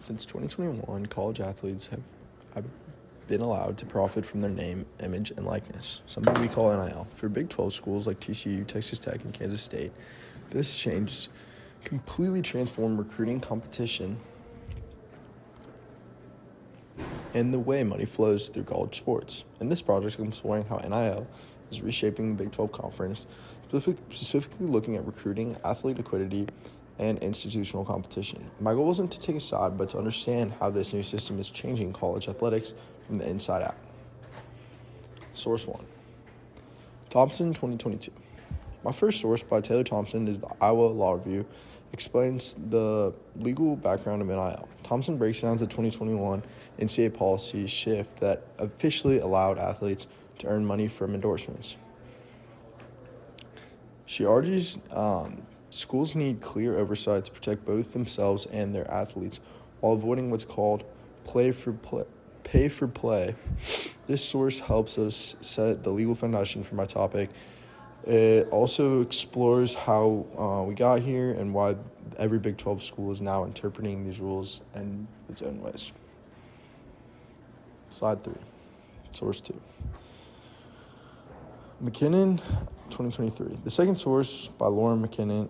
Since 2021, college athletes have been allowed to profit from their name, image, and likeness, something we call NIL. For Big 12 schools like TCU, Texas Tech, and Kansas State, this change completely transformed recruiting, competition, and the way money flows through college sports. In this project, I'm exploring how NIL is reshaping the Big 12 Conference, specifically looking at recruiting, athlete liquidity, and institutional competition. My goal wasn't to take a side, but to understand how this new system is changing college athletics from the inside out. Source 1. Thompson, 2022. My first source by Taylor Thompson is the Iowa Law Review, explains the legal background of NIL. Thompson breaks down the 2021 NCAA policy shift that officially allowed athletes to earn money from endorsements. She argues schools need clear oversight to protect both themselves and their athletes while avoiding what's called pay for play. This source helps us set the legal foundation for my topic. It also explores how we got here and why every Big 12 school is now interpreting these rules in its own ways. Slide 3. Source 2. McKinnon, 2023. The second source by Lauren McKinnon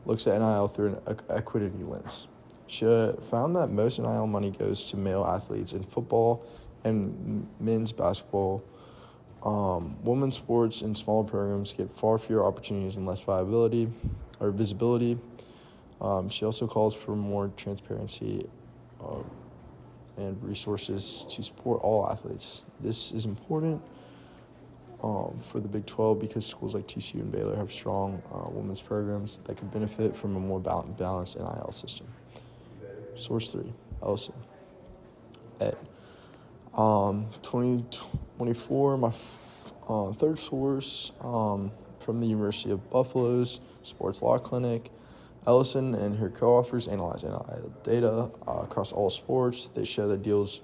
looks at NIL through an equity lens. She found that most NIL money goes to male athletes in football and men's basketball. Women's sports and smaller programs get far fewer opportunities and less visibility. She also calls for more transparency and resources to support all athletes. This is important for the Big 12 because schools like TCU and Baylor have strong women's programs that could benefit from a more balanced NIL system. Source 3, Ellison. Ed. 2024, my third source from the University of Buffalo's Sports Law Clinic. Ellison and her co-authors analyze NIL data across all sports. They show that deals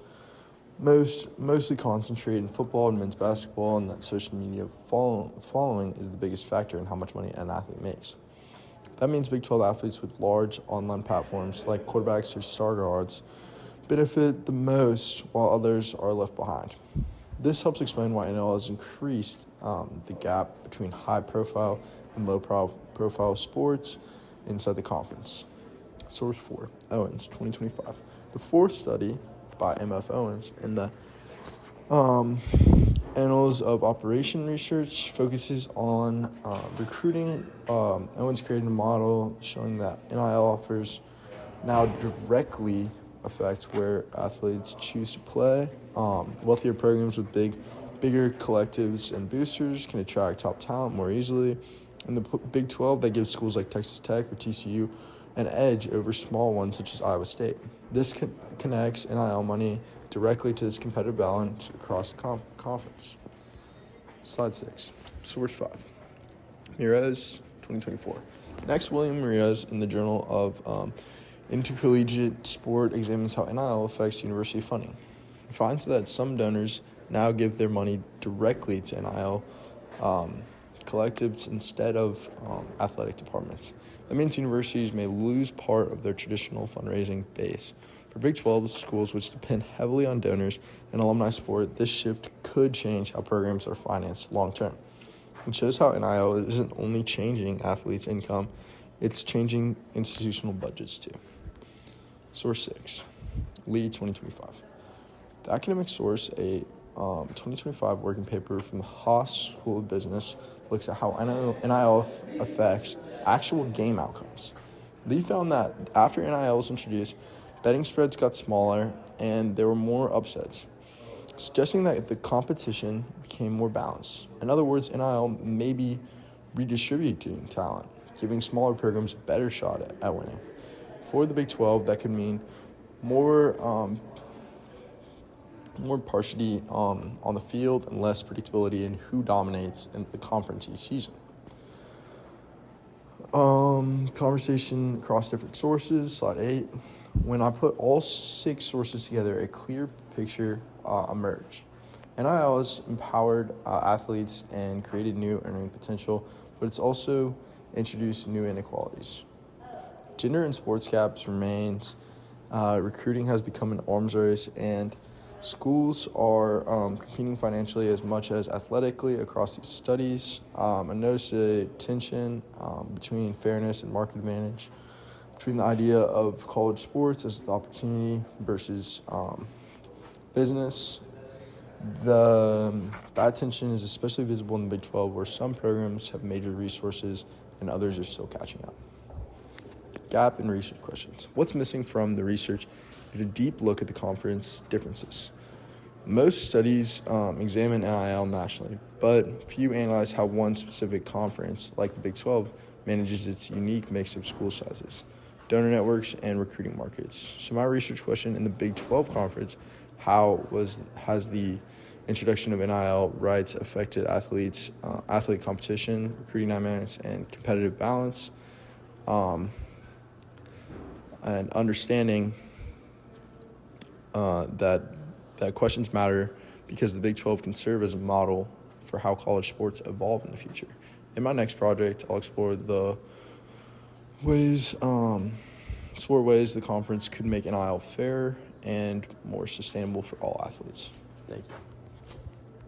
mostly concentrate in football and men's basketball, and that social media following is the biggest factor in how much money an athlete makes. That means Big 12 athletes with large online platforms like quarterbacks or star guards benefit the most while others are left behind. This helps explain why NIL has increased the gap between high-profile and low-profile sports inside the conference. Source 4, Owens, 2025. The fourth study by M.F. Owens in the Annals of Operation Research focuses on recruiting. Owens created a model showing that NIL offers now directly affect where athletes choose to play. Wealthier programs with bigger collectives and boosters can attract top talent more easily. In the Big 12, that gives schools like Texas Tech or TCU an edge over small ones such as Iowa State. This connects NIL money directly to this competitive balance across the conference. Slide 6. Source 5. Mirez, 2024. Next, William Mirez in the Journal of Intercollegiate Sport examines how NIL affects university funding. He finds that some donors now give their money directly to NIL collectives instead of athletic departments. That means universities may lose part of their traditional fundraising base. For Big 12 schools, which depend heavily on donors and alumni support, this shift could change how programs are financed long term. It shows how NIL isn't only changing athletes' income, it's changing institutional budgets too. Source 6, Lee, 2025. The academic source, a 2025 working paper from the Haas School of Business, looks at how NIL affects actual game outcomes. Lee found that after NIL was introduced, betting spreads got smaller and there were more upsets, suggesting that the competition became more balanced. In other words, NIL may be redistributing talent, giving smaller programs a better shot at winning. For the Big 12, that could mean more partiality on the field and less predictability in who dominates in the conference each season. Conversation across different sources, slide 8. When I put all 6 sources together, a clear picture emerged. NIL has empowered athletes and created new earning potential, but it's also introduced new inequalities. Gender in sports caps remains Recruiting has become an arms race, and schools are competing financially as much as athletically across these studies. I noticed a tension between fairness and market advantage, between the idea of college sports as the opportunity versus business. That tension is especially visible in the Big 12, where some programs have major resources and others are still catching up. Gap in research questions. What's missing from the research is a deep look at the conference differences. Most studies examine NIL nationally, but few analyze how one specific conference, like the Big 12, manages its unique mix of school sizes, donor networks, and recruiting markets. So my research question in the Big 12 conference, has the introduction of NIL rights affected athlete competition, recruiting dynamics, and competitive balance, and understanding that questions matter because the Big 12 can serve as a model for how college sports evolve in the future. In my next project, I'll explore ways the conference could make NIL fair and more sustainable for all athletes. Thank you.